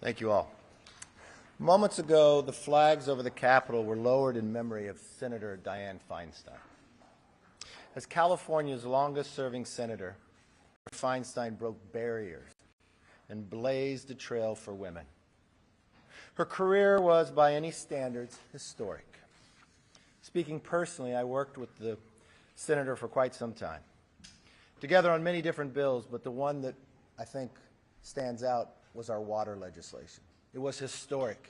Thank you all. Moments ago, the flags over the Capitol were lowered in memory of Senator Dianne Feinstein. As California's longest-serving senator, Feinstein broke barriers and blazed a trail for women. Her career was, by any standards, historic. Speaking personally, I worked with the senator for quite some time, together on many different bills, but the one that I think stands out was our water legislation. It was historic.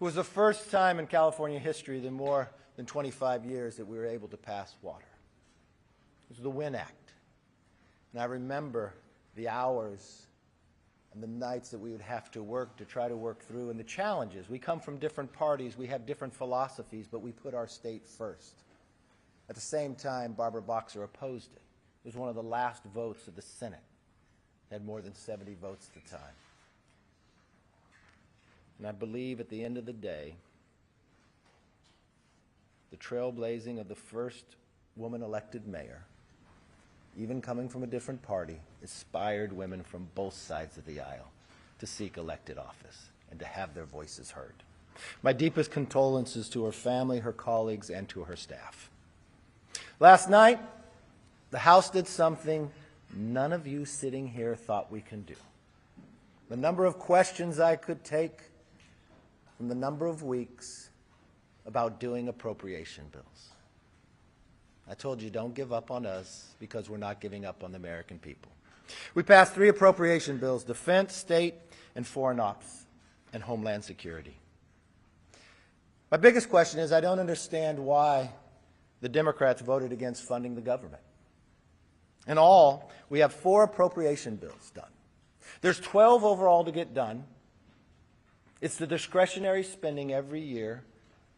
It was the first time in California history in more than 25 years that we were able to pass water. It was the WIN Act. And I remember the hours and the nights that we would have to work to try to work through, and the challenges. We come from different parties, we have different philosophies, but we put our state first. At the same time, Barbara Boxer opposed it. It was one of the last votes of the Senate. It had more than 70 votes at the time. And I believe at the end of the day, the trailblazing of the first woman elected mayor, even coming from a different party, inspired women from both sides of the aisle to seek elected office and to have their voices heard. My deepest condolences to her family, her colleagues, and to her staff. Last night, the House did something none of you sitting here thought we can do. The number of questions I could take from the number of weeks about doing appropriation bills. I told you, don't give up on us, because we're not giving up on the American people. We passed 3 appropriation bills: defense, state, and foreign ops, and homeland security. My biggest question is, I don't understand why the Democrats voted against funding the government. In all, we have 4 appropriation bills done. There's 12 overall to get done. It's the discretionary spending every year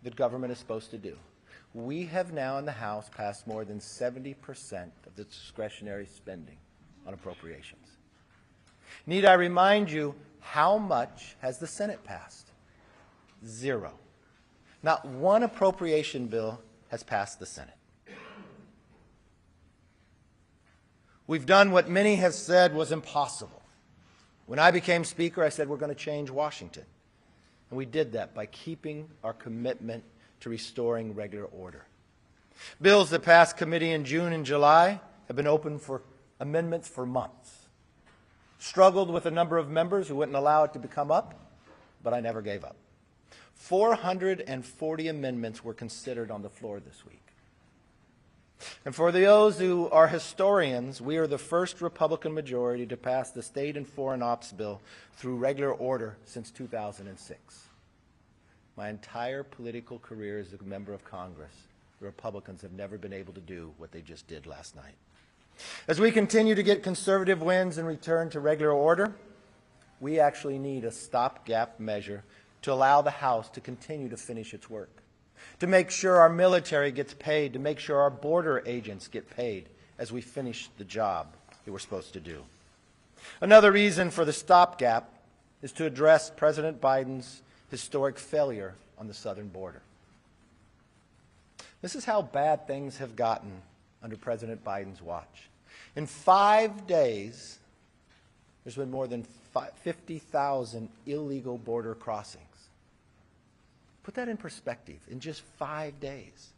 that government is supposed to do. We have now in the House passed more than 70% of the discretionary spending on appropriations. Need I remind you, how much has the Senate passed? 0. Not one appropriation bill has passed the Senate. We've done what many have said was impossible. When I became Speaker, I said we're going to change Washington. And we did that by keeping our commitment to restoring regular order. Bills that passed committee in June and July have been open for amendments for months. Struggled with a number of members who wouldn't allow it to come up, but I never gave up. 440 amendments were considered on the floor this week. And for those who are historians, we are the first Republican majority to pass the State and Foreign Ops bill through regular order since 2006. My entire political career as a member of Congress, the Republicans have never been able to do what they just did last night. As we continue to get conservative wins and return to regular order, we actually need a stopgap measure to allow the House to continue to finish its work, to make sure our military gets paid, to make sure our border agents get paid as we finish the job that we're supposed to do. Another reason for the stopgap is to address President Biden's historic failure on the southern border. This is how bad things have gotten under President Biden's watch. In 5 days, there's been more than 50,000 illegal border crossings. Put that in perspective, in just 5 days.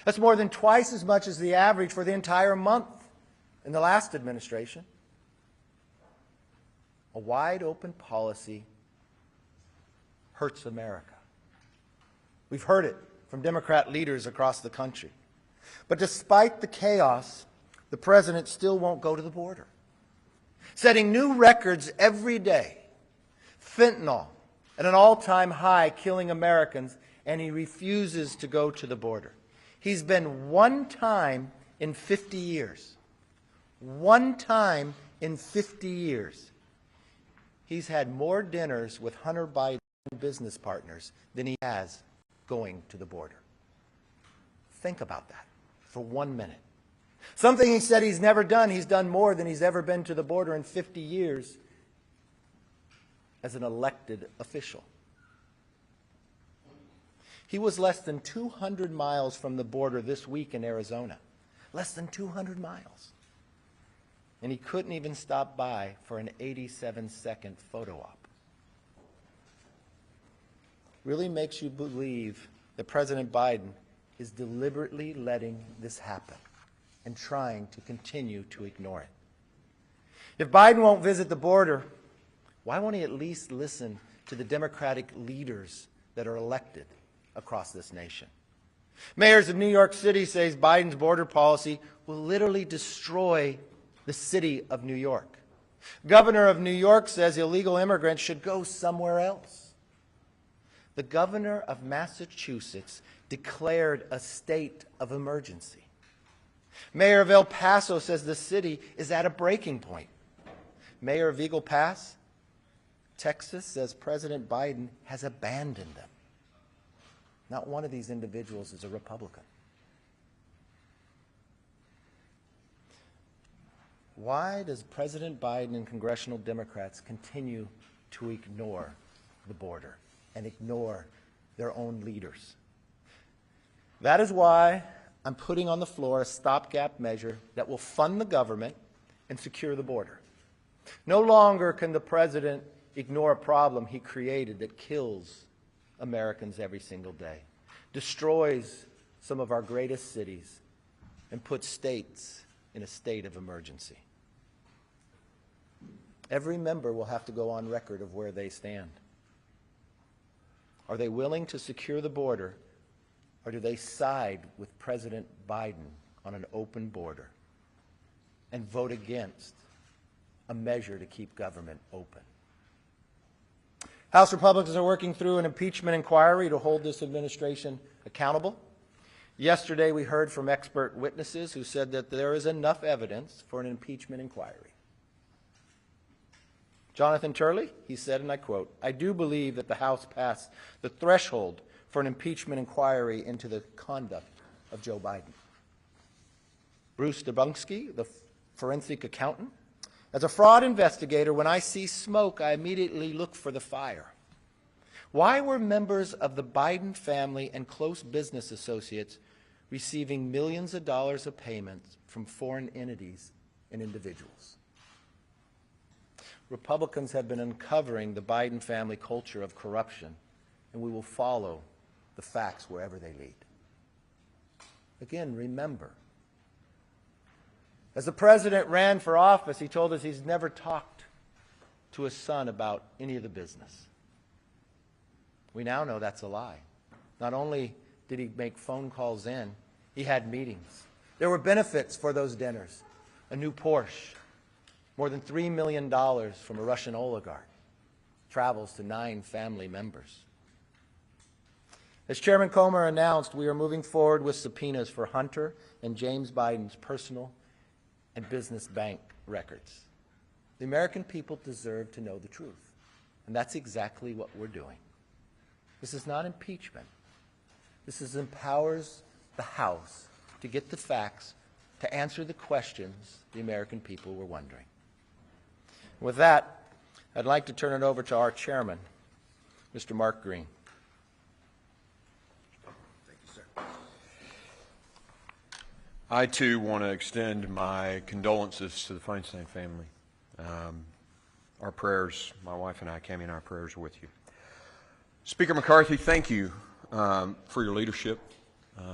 That's more than twice as much as the average for the entire month in the last administration. A wide open policy hurts America. We've heard it from Democrat leaders across the country. But despite the chaos, the president still won't go to the border, setting new records every day. Fentanyl at an all-time high, killing Americans, and he refuses to go to the border. He's been one time in 50 years. One time in 50 years. He's had more dinners with Hunter Biden business partners than he has going to the border. Think about that for 1 minute. Something he said he's never done, he's done more than he's ever been to the border in 50 years as an elected official. He was less than 200 miles from the border this week in Arizona. Less than 200 miles. And he couldn't even stop by for an 87-second photo op. really makes you believe that President Biden is deliberately letting this happen and trying to continue to ignore it. If Biden won't visit the border, why won't he at least listen to the Democratic leaders that are elected across this nation? Mayors of New York City say Biden's border policy will literally destroy the city of New York. Governor of New York says illegal immigrants should go somewhere else. The governor of Massachusetts declared a state of emergency. Mayor of El Paso says the city is at a breaking point. Mayor of Eagle Pass, Texas, says President Biden has abandoned them. Not one of these individuals is a Republican. Why does President Biden and congressional Democrats continue to ignore the border and ignore their own leaders? That is why I'm putting on the floor a stopgap measure that will fund the government and secure the border. No longer can the president ignore a problem he created that kills Americans every single day, destroys some of our greatest cities, and puts states in a state of emergency. Every member will have to go on record of where they stand. Are they willing to secure the border, or do they side with President Biden on an open border and vote against a measure to keep government open? House Republicans are working through an impeachment inquiry to hold this administration accountable. Yesterday, we heard from expert witnesses who said that there is enough evidence for an impeachment inquiry. Jonathan Turley, he said, and I quote, "I do believe that the House passed the threshold for an impeachment inquiry into the conduct of Joe Biden." Bruce Dubunski, the forensic accountant, "As a fraud investigator, when I see smoke, I immediately look for the fire. Why were members of the Biden family and close business associates receiving millions of dollars of payments from foreign entities and individuals?" Republicans have been uncovering the Biden family culture of corruption, and we will follow the facts wherever they lead. Again, remember, as the president ran for office, he told us he's never talked to his son about any of the business. We now know that's a lie. Not only did he make phone calls in, he had meetings. There were benefits for those dinners. A new Porsche, more than $3 million from a Russian oligarch, travels to 9 family members. As Chairman Comer announced, we are moving forward with subpoenas for Hunter and James Biden's personal and business bank records. The American people deserve to know the truth, and that's exactly what we're doing. This is not impeachment. This empowers the House to get the facts, to answer the questions the American people were wondering. With that, I'd like to turn it over to our chairman, Mr. Mark Green. Thank you, sir. I, too, want to extend my condolences to the Feinstein family. Our prayers, my wife and I, Cammie and our prayers are with you. Speaker McCarthy, thank you for your leadership,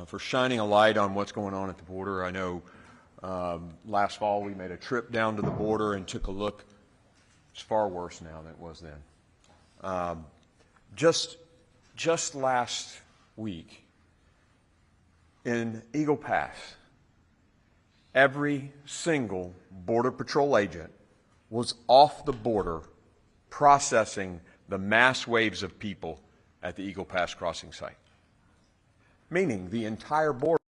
for shining a light on what's going on at the border. I know last fall we made a trip down to the border and took a look. It's far worse now than it was then. Just last week in Eagle Pass, every single Border Patrol agent was off the border processing the mass waves of people at the Eagle Pass crossing site, meaning the entire border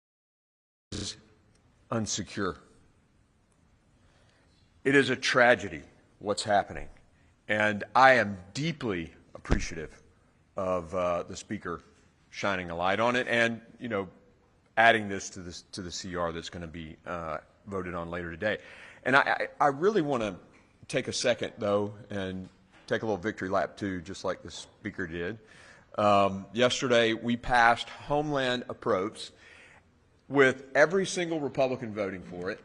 is unsecure. It is a tragedy what's happening, and I am deeply appreciative of the Speaker shining a light on it and, you know, adding this to the CR that's going to be voted on later today. And I really want to take a second, though, and take a little victory lap, too, just like the Speaker did. Yesterday, we passed Homeland Approach with every single Republican voting for it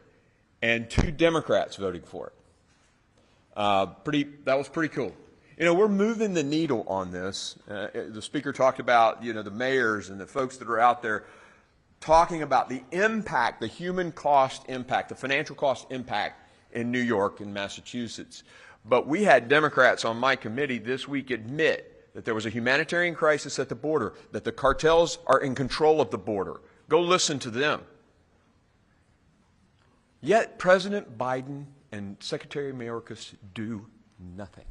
and 2 Democrats voting for it. That was pretty cool. You know, we're moving the needle on this. The Speaker talked about, the mayors and the folks that are out there talking about the impact, the human cost impact, the financial cost impact in New York and Massachusetts. But we had Democrats on my committee this week admit that there was a humanitarian crisis at the border, that the cartels are in control of the border. Go listen to them. Yet President Biden and Secretary Mayorkas do nothing.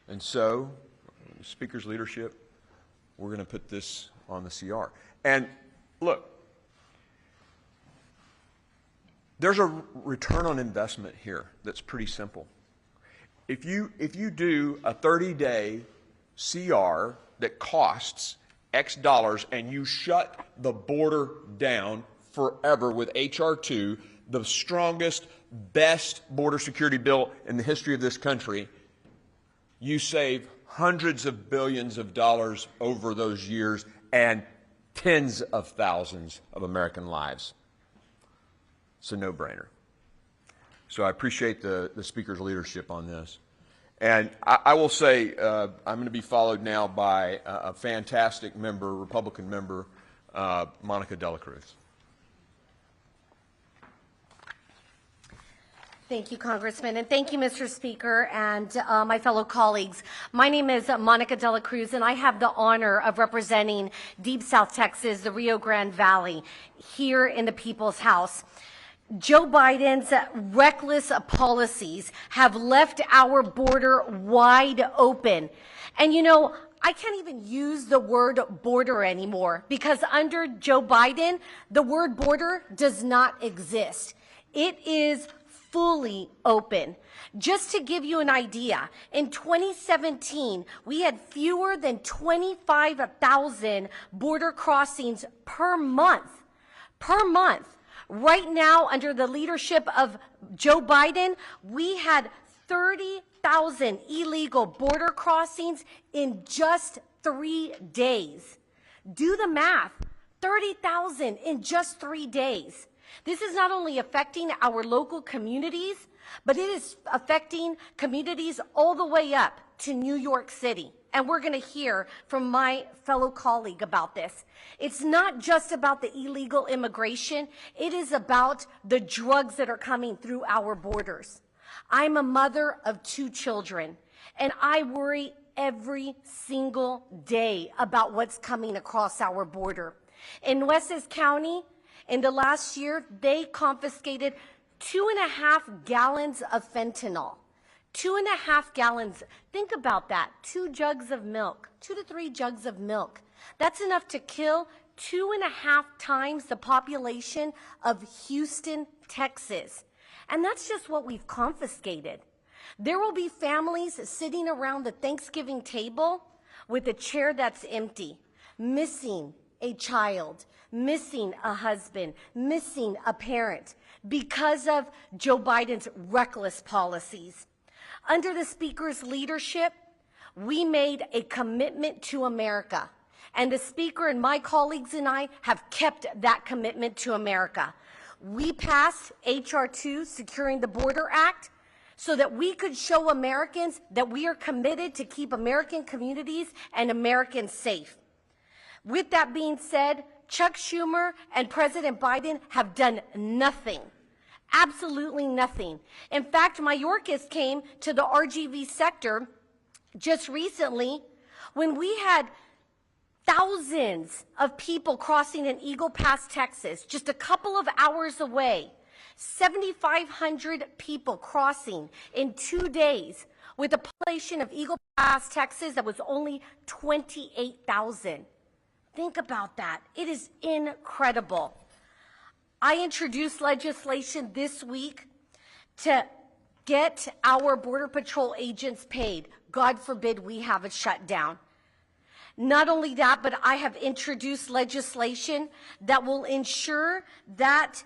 And so, the Speaker's leadership, we're going to put this on the CR. And look, there's a return on investment here that's pretty simple. If you do a 30-day CR that costs X dollars and you shut the border down forever with H.R. 2, the strongest, best border security bill in the history of this country, you save hundreds of billions of dollars over those years and tens of thousands of American lives. It's a no-brainer. So I appreciate the Speaker's leadership on this. And I will say I'm going to be followed now by a fantastic member, Republican member, Monica De La Cruz. Thank you, Congressman, and thank you, Mr. Speaker, and my fellow colleagues. My name is Monica De La Cruz, and I have the honor of representing Deep South Texas, the Rio Grande Valley, here in the People's House. Joe Biden's reckless policies have left our border wide open. And I can't even use the word border anymore, because under Joe Biden, the word border does not exist. It is fully open. Just to give you an idea, in 2017, we had fewer than 25,000 border crossings per month. Right now, under the leadership of Joe Biden, we had 30,000 illegal border crossings in just 3 days. Do the math, 30,000 in just 3 days. This is not only affecting our local communities, but it is affecting communities all the way up to New York City. And we're going to hear from my fellow colleague about this. It's not just about the illegal immigration. It is about the drugs that are coming through our borders. I'm a mother of 2 children, and I worry every single day about what's coming across our border. In Nueces County, in the last year, they confiscated 2.5 gallons of fentanyl. 2.5 gallons. Think about that. 2 jugs of milk, 2 to 3 jugs of milk. That's enough to kill 2.5 times the population of Houston, Texas. And that's just what we've confiscated. There will be families sitting around the Thanksgiving table with a chair that's empty, missing a child, missing a husband, missing a parent because of Joe Biden's reckless policies. Under the Speaker's leadership, we made a commitment to America, and the Speaker and my colleagues and I have kept that commitment to America. We passed H.R. 2, Securing the Border Act, so that we could show Americans that we are committed to keep American communities and Americans safe. With that being said, Chuck Schumer and President Biden have done nothing. Absolutely nothing. In fact, Mayorkas came to the RGV sector just recently when we had thousands of people crossing in Eagle Pass, Texas, just a couple of hours away. 7,500 people crossing in 2 days with a population of Eagle Pass, Texas that was only 28,000. Think about that. It is incredible. I introduced legislation this week to get our Border Patrol agents paid. God forbid we have a shutdown. Not only that, but I have introduced legislation that will ensure that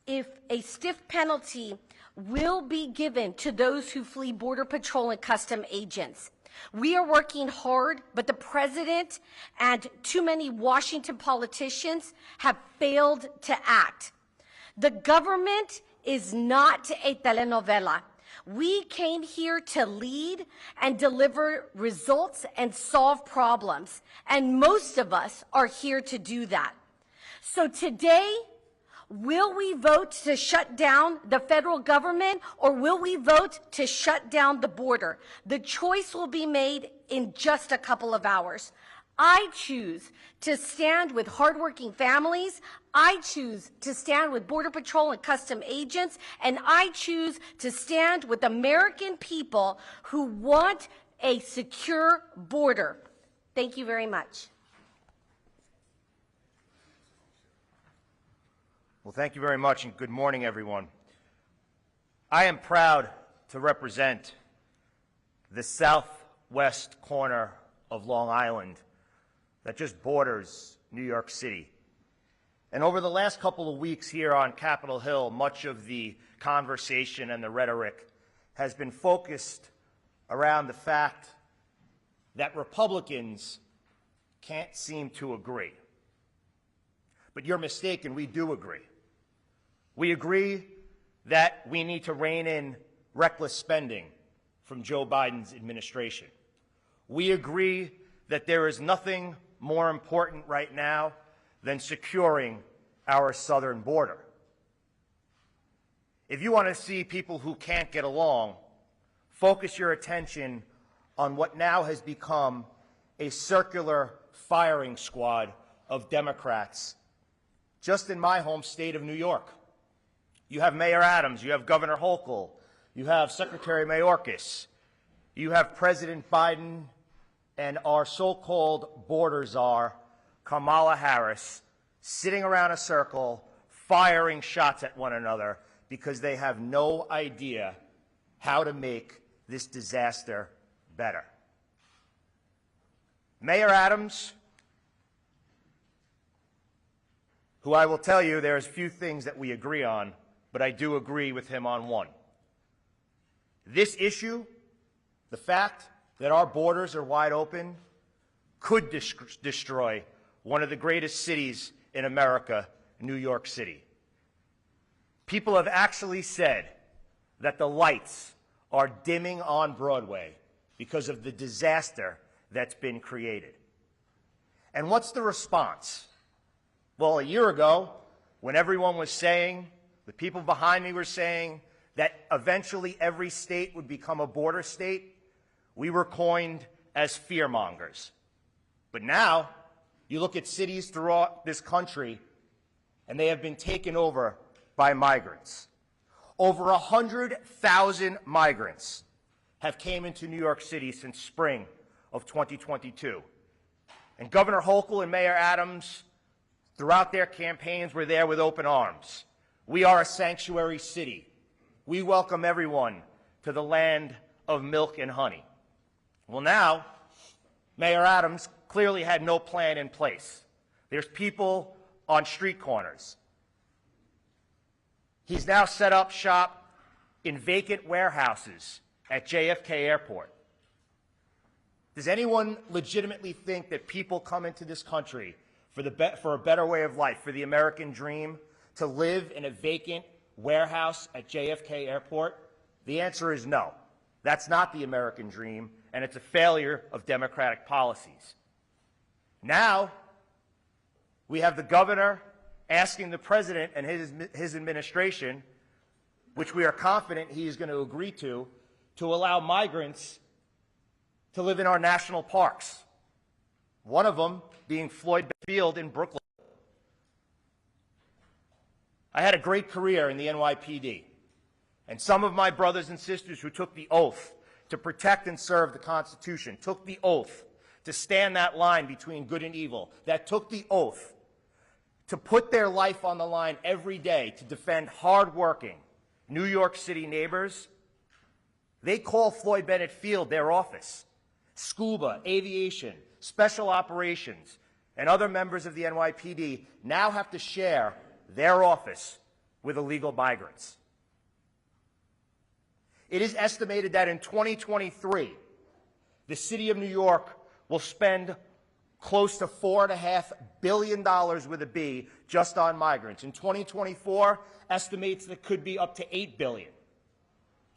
if a stiff penalty will be given to those who flee Border Patrol and custom agents. We are working hard, but the president and too many Washington politicians have failed to act. The government is not a telenovela. We came here to lead and deliver results and solve problems, and most of us are here to do that. So today, will we vote to shut down the federal government, or will we vote to shut down the border? The choice will be made in just a couple of hours. I choose to stand with hardworking families. I choose to stand with Border Patrol and custom agents. And I choose to stand with American people who want a secure border. Thank you very much. Well, thank you very much, and good morning, everyone. I am proud to represent the southwest corner of Long Island that just borders New York City. And over the last couple of weeks here on Capitol Hill, much of the conversation and the rhetoric has been focused around the fact that Republicans can't seem to agree. But you're mistaken, we do agree. We agree that we need to rein in reckless spending from Joe Biden's administration. We agree that there is nothing more important right now than securing our southern border. If you want to see people who can't get along, focus your attention on what now has become a circular firing squad of Democrats just in my home state of New York. You have Mayor Adams, you have Governor Hochul, you have Secretary Mayorkas, you have President Biden, and our so-called border czar, Kamala Harris, sitting around a circle, firing shots at one another because they have no idea how to make this disaster better. Mayor Adams, who I will tell you there's few things that we agree on, but I do agree with him on one. This issue, the fact that our borders are wide open, could destroy one of the greatest cities in America, New York City. People have actually said that the lights are dimming on Broadway because of the disaster that's been created. And what's the response? Well, a year ago, when everyone was saying, the people behind me were saying, that eventually every state would become a border state, we were coined as fearmongers. But now, you look at cities throughout this country, and they have been taken over by migrants. Over 100,000 migrants have came into New York City since spring of 2022. And Governor Hochul and Mayor Adams, throughout their campaigns, were there with open arms. We are a sanctuary city. We welcome everyone to the land of milk and honey. Well, now, Mayor Adams clearly had no plan in place. There's people on street corners. He's now set up shop in vacant warehouses at JFK Airport. Does anyone legitimately think that people come into this country for a better way of life, for the American dream, to live in a vacant warehouse at JFK Airport? The answer is no. That's not the American dream, and it's a failure of Democratic policies. Now, we have the governor asking the president and his administration, which we are confident he is going to agree to allow migrants to live in our national parks. One of them being Floyd Field in Brooklyn. I had a great career in the NYPD, and some of my brothers and sisters who took the oath to protect and serve the Constitution, took the oath to stand that line between good and evil, that took the oath to put their life on the line every day to defend hardworking New York City neighbors, they call Floyd Bennett Field their office. Scuba, aviation, special operations, and other members of the NYPD now have to share their office with illegal migrants. It is estimated that in 2023, the city of New York will spend close to $4.5 billion with a B just on migrants. In 2024, estimates that could be up to $8 billion.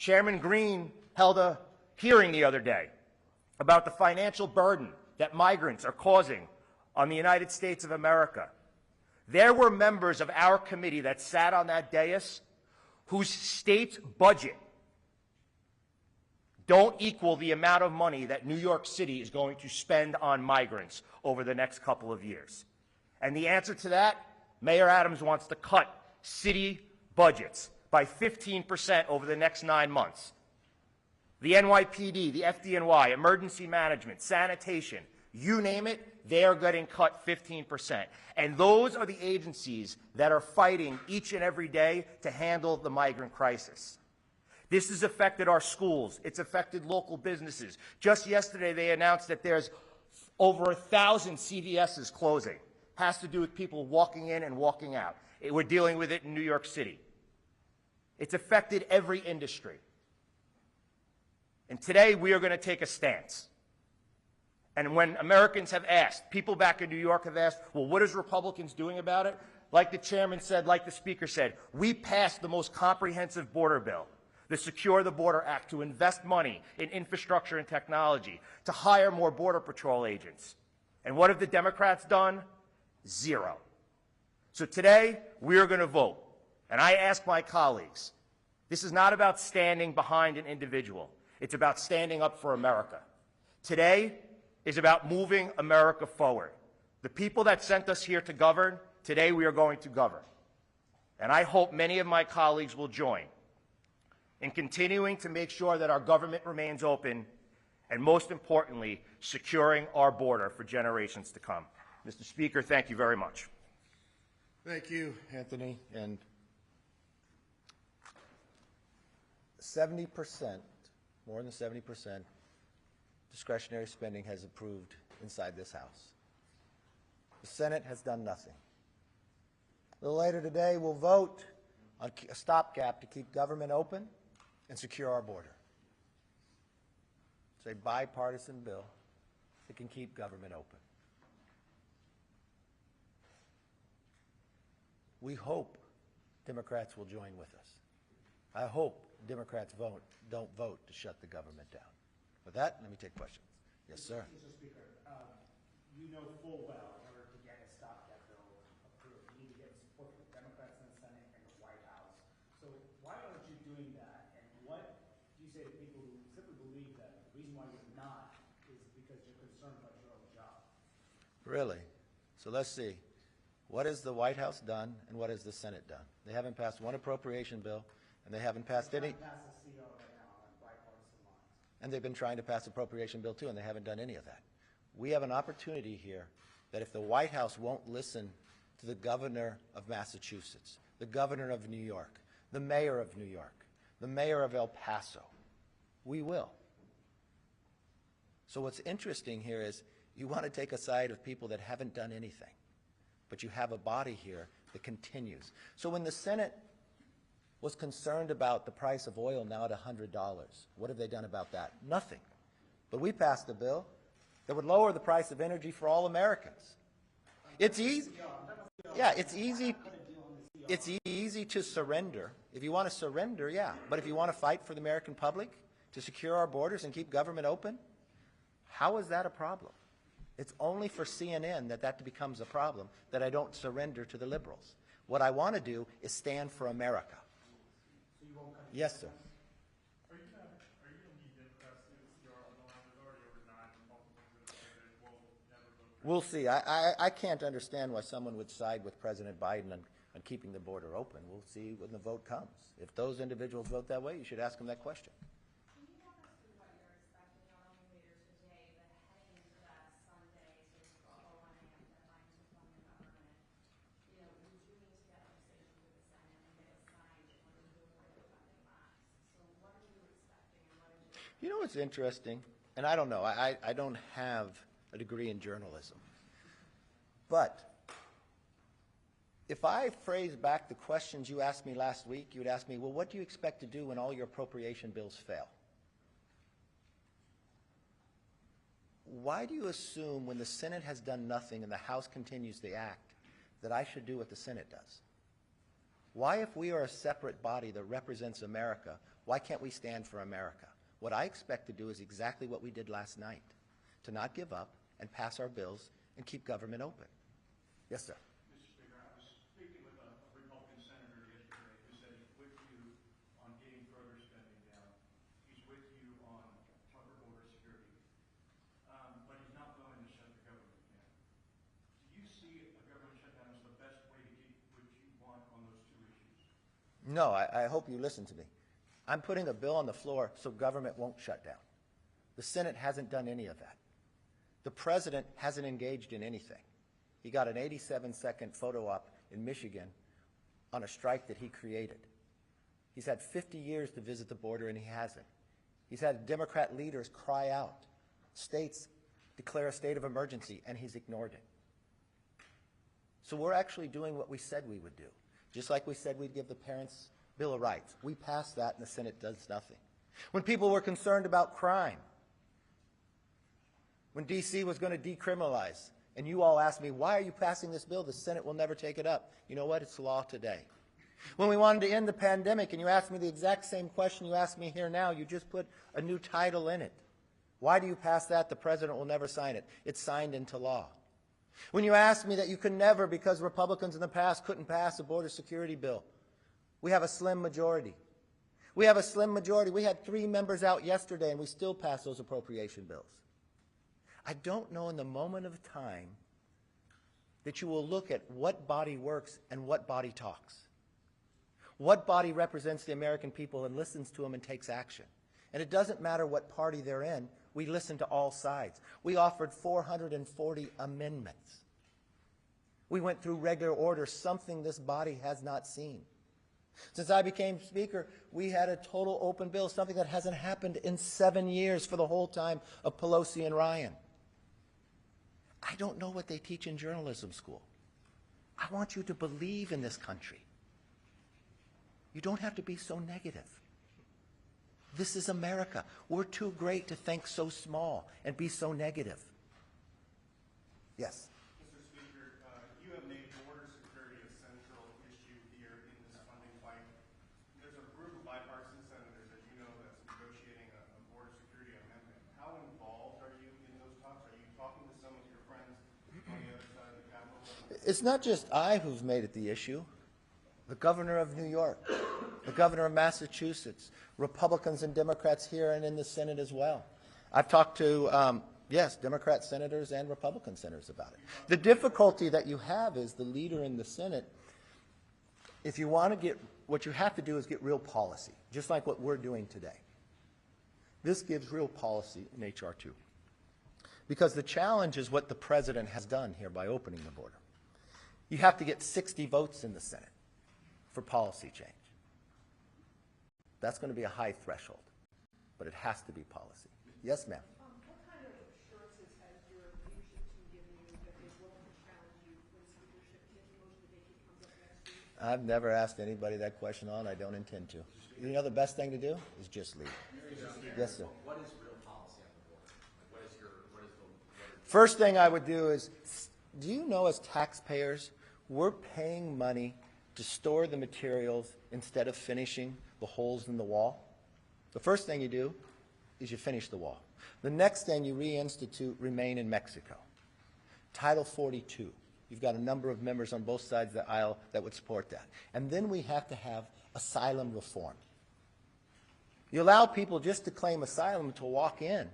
Chairman Green held a hearing the other day about the financial burden that migrants are causing on the United States of America. There were members of our committee that sat on that dais whose state's budget don't equal the amount of money that New York City is going to spend on migrants over the next couple of years. And the answer to that, Mayor Adams wants to cut city budgets by 15% over the next 9 months. The NYPD, the FDNY, emergency management, sanitation, you name it, they are getting cut 15%. And those are the agencies that are fighting each and every day to handle the migrant crisis. This has affected our schools. It's affected local businesses. Just yesterday, they announced that there's over 1,000 CVS's closing. Has to do with people walking in and walking out. We're dealing with it in New York City. It's affected every industry. And today, we are going to take a stance. And when Americans have asked, people back in New York have asked, well, what is Republicans doing about it? Like the chairman said, like the speaker said, we passed the most comprehensive border bill, the Secure the Border Act, to invest money in infrastructure and technology, to hire more Border Patrol agents. And what have the Democrats done? Zero. So today, we are going to vote. And I ask my colleagues, this is not about standing behind an individual. It's about standing up for America. Today is about moving America forward. The people that sent us here to govern, today we are going to govern. And I hope many of my colleagues will join in continuing to make sure that our government remains open and, most importantly, securing our border for generations to come. Mr. Speaker, thank you very much. Thank you, Anthony. And 70%, more than 70%, discretionary spending has approved inside this House. The Senate has done nothing. A little later today, we'll vote on a stopgap to keep government open and secure our border. It's a bipartisan bill that can keep government open. We hope Democrats will join with us. I hope Democrats don't vote to shut the government down. With that, let me take questions. Yes, sir. Mr. Speaker, you know full well in order to get a stopgap bill approved, you need to get support from the Democrats in the Senate and the White House. So why aren't you doing that? And what do you say to people who simply believe that the reason why you're not is because you're concerned about your own job? Really? So let's see. What has the White House done and what has the Senate done? They haven't passed one appropriation bill, and they haven't passed any. And they've been trying to pass appropriation bill too, and they haven't done any of that. We have an opportunity here that if the White House won't listen to the governor of Massachusetts, the governor of New York, the mayor of New York, the mayor of El Paso, we will. So what's interesting here is you want to take a side of people that haven't done anything, but you have a body here that continues. So when the Senate was concerned about the price of oil now at $100. What have they done about that? Nothing. But we passed a bill that would lower the price of energy for all Americans. It's easy. Yeah, it's easy. It's easy to surrender. If you want to surrender, yeah. But if you want to fight for the American public, to secure our borders and keep government open, how is that a problem? It's only for CNN that becomes a problem, that I don't surrender to the liberals. What I want to do is stand for America. Yes, sir. Are you going to need Democrats to secure our line? There's already over 9 Republicans that will never vote. We'll see. I can't understand why someone would side with President Biden on keeping the border open. We'll see when the vote comes. If those individuals vote that way, you should ask them that question. Can you walk us through what you're expecting not only later today, but heading into that Sunday, sort of 1 a.m. deadline to form the government? You know, you do need to get legislation through the Senate and get it signed in order to avoid the funding lapse. So what are you expecting and what is your... You know what's interesting? And I don't know. I don't have a degree in journalism. But if I phrase back the questions you asked me last week, you would ask me, well, what do you expect to do when all your appropriation bills fail? Why do you assume when the Senate has done nothing and the House continues the act that I should do what the Senate does? Why, if we are a separate body that represents America, why can't we stand for America? What I expect to do is exactly what we did last night, to not give up and pass our bills and keep government open. Yes, sir. Mr. Speaker, I was speaking with a Republican senator yesterday who said he's with you on getting further spending down. He's with you on tougher border security. But he's not willing to shut the government down. Do you see a government shutdown as the best way to get what you want on those two issues? No, I hope you listen to me. I'm putting a bill on the floor so government won't shut down. The Senate hasn't done any of that. The president hasn't engaged in anything. He got an 87-second photo op in Michigan on a strike that he created. He's had 50 years to visit the border, and he hasn't. He's had Democrat leaders cry out. States declare a state of emergency, and he's ignored it. So we're actually doing what we said we would do. Just like we said we'd give the parents Bill of Rights. We passed that, and the Senate does nothing. When people were concerned about crime, when D.C. was going to decriminalize, and you all asked me, why are you passing this bill? The Senate will never take it up. You know what? It's law today. When we wanted to end the pandemic, and you asked me the exact same question you asked me here now, you just put a new title in it. Why do you pass that? The president will never sign it. It's signed into law. When you asked me that you could never, because Republicans in the past couldn't pass a border security bill, we have a slim majority. We have a slim majority. We had 3 members out yesterday, and we still passed those appropriation bills. I don't know in the moment of time that you will look at what body works and what body talks. What body represents the American people and listens to them and takes action. And it doesn't matter what party they're in, we listen to all sides. We offered 440 amendments. We went through regular order, something this body has not seen. Since I became Speaker, we had a total open bill, something that hasn't happened in 7 years for the whole time of Pelosi and Ryan. I don't know what they teach in journalism school. I want you to believe in this country. You don't have to be so negative. This is America. We're too great to think so small and be so negative. Yes? Mr. Speaker, you have made border security a central issue here in this funding fight. There's a group of bipartisan senators, as you know, that's negotiating a border security amendment. How involved are you in those talks? Are you talking to some of your friends on the other side of the Capitol? It's not just I who's made it the issue. The governor of New York, the governor of Massachusetts, Republicans and Democrats here and in the Senate as well. I've talked to, yes, Democrat senators and Republican senators about it. The difficulty that you have is the leader in the Senate, if you want to get, what you have to do is get real policy, just like what we're doing today. This gives real policy in H.R. 2. Because the challenge is what the president has done here by opening the border. You have to get 60 votes in the Senate for policy change. That's going to be a high threshold, but it has to be policy. Yes, ma'am. What kind of assurances has your leadership team given you that they will challenge you when speakership motion to vacate comes up next week? I've never asked anybody that question on. I don't intend to. You know the best thing to do is just leave. Yes, sir. What is real policy on the border? What is First thing I would do is, do you know as taxpayers, we're paying money to store the materials instead of finishing the holes in the wall? The first thing you do is you finish the wall. The next thing you reinstitute remain in Mexico. Title 42. You've got a number of members on both sides of the aisle that would support that. And then we have to have asylum reform. You allow people just to claim asylum to walk in.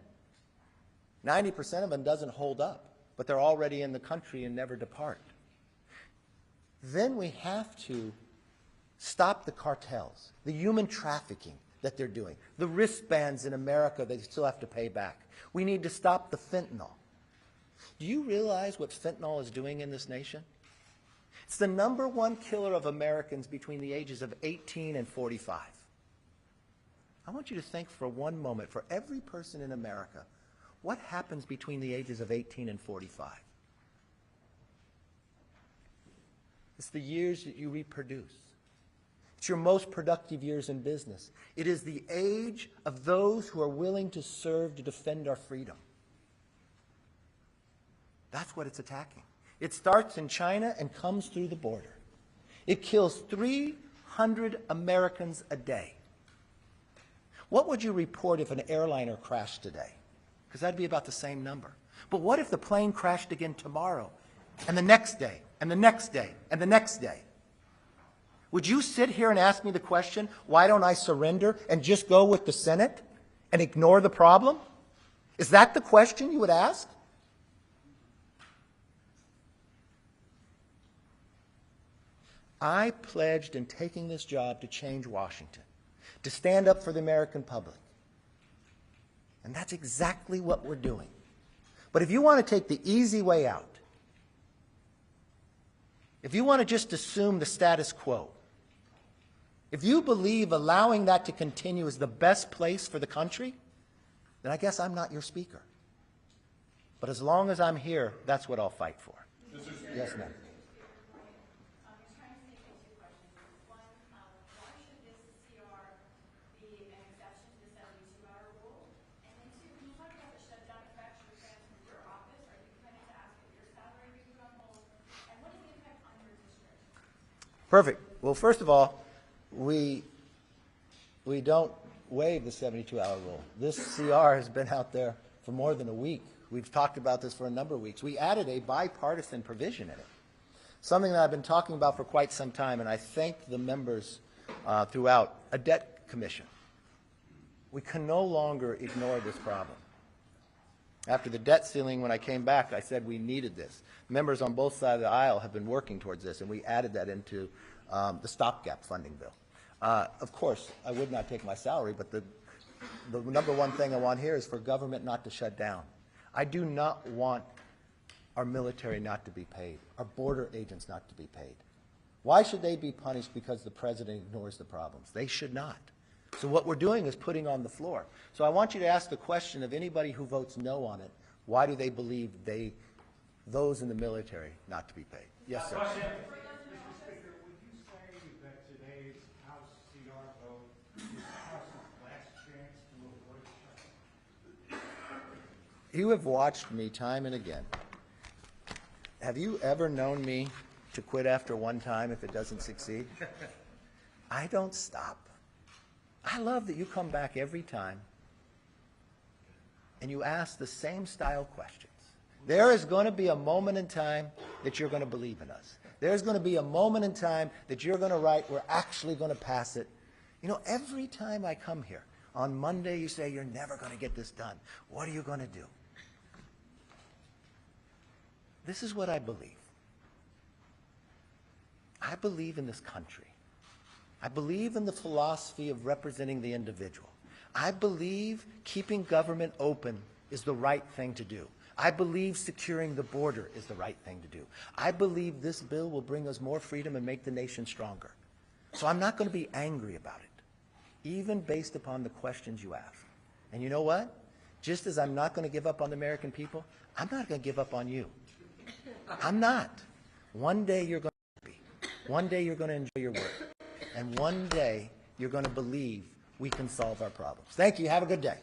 90% of them doesn't hold up, but they're already in the country and never depart. Then we have to stop the cartels, the human trafficking that they're doing, the wristbands in America they still have to pay back. We need to stop the fentanyl. Do you realize what fentanyl is doing in this nation? It's the #1 killer of Americans between the ages of 18 and 45. I want you to think for one moment, for every person in America, what happens between the ages of 18 and 45? It's the years that you reproduce. It's your most productive years in business. It is the age of those who are willing to serve to defend our freedom. That's what it's attacking. It starts in China and comes through the border. It kills 3 600 Americans a day. What would you report if an airliner crashed today? Because that'd be about the same number. But what if the plane crashed again tomorrow, and the next day, and the next day, and the next day? Would you sit here and ask me the question, why don't I surrender and just go with the Senate and ignore the problem? Is that the question you would ask? I pledged in taking this job to change Washington, to stand up for the American public. And that's exactly what we're doing. But if you want to take the easy way out, if you want to just assume the status quo, if you believe allowing that to continue is the best place for the country, then I guess I'm not your speaker. But as long as I'm here, that's what I'll fight for. Yes, ma'am. Perfect. Well, first of all, we don't waive the 72-hour rule. This CR has been out there for more than a week. We've talked about this for a number of weeks. We added a bipartisan provision in it, something that I've been talking about for quite some time, and I thank the members throughout, a debt commission. We can no longer ignore this problem. After the debt ceiling, when I came back, I said we needed this. Members on both sides of the aisle have been working towards this, and we added that into the stopgap funding bill. Of course, I would not take my salary, but the number one thing I want here is for government not to shut down. I do not want our military not to be paid, our border agents not to be paid. Why should they be punished because the president ignores the problems? They should not. So what we're doing is putting on the floor. So I want you to ask the question of anybody who votes no on it, why do they believe those in the military not to be paid? Yes, sir. Mr. Speaker, would you say that today's House CR vote is the House's last chance to avoid shutdown? You have watched me time and again. Have you ever known me to quit after one time if it doesn't succeed? I don't stop. I love that you come back every time and you ask the same style questions. There is going to be a moment in time that you're going to believe in us. There's going to be a moment in time that you're going to write, we're actually going to pass it. You know, every time I come here, on Monday you say, you're never going to get this done. What are you going to do? This is what I believe. I believe in this country. I believe in the philosophy of representing the individual. I believe keeping government open is the right thing to do. I believe securing the border is the right thing to do. I believe this bill will bring us more freedom and make the nation stronger. So I'm not going to be angry about it, even based upon the questions you ask. And you know what? Just as I'm not going to give up on the American people, I'm not going to give up on you. I'm not. One day you're going to be. One day you're going to enjoy your work. And one day, you're going to believe we can solve our problems. Thank you. Have a good day.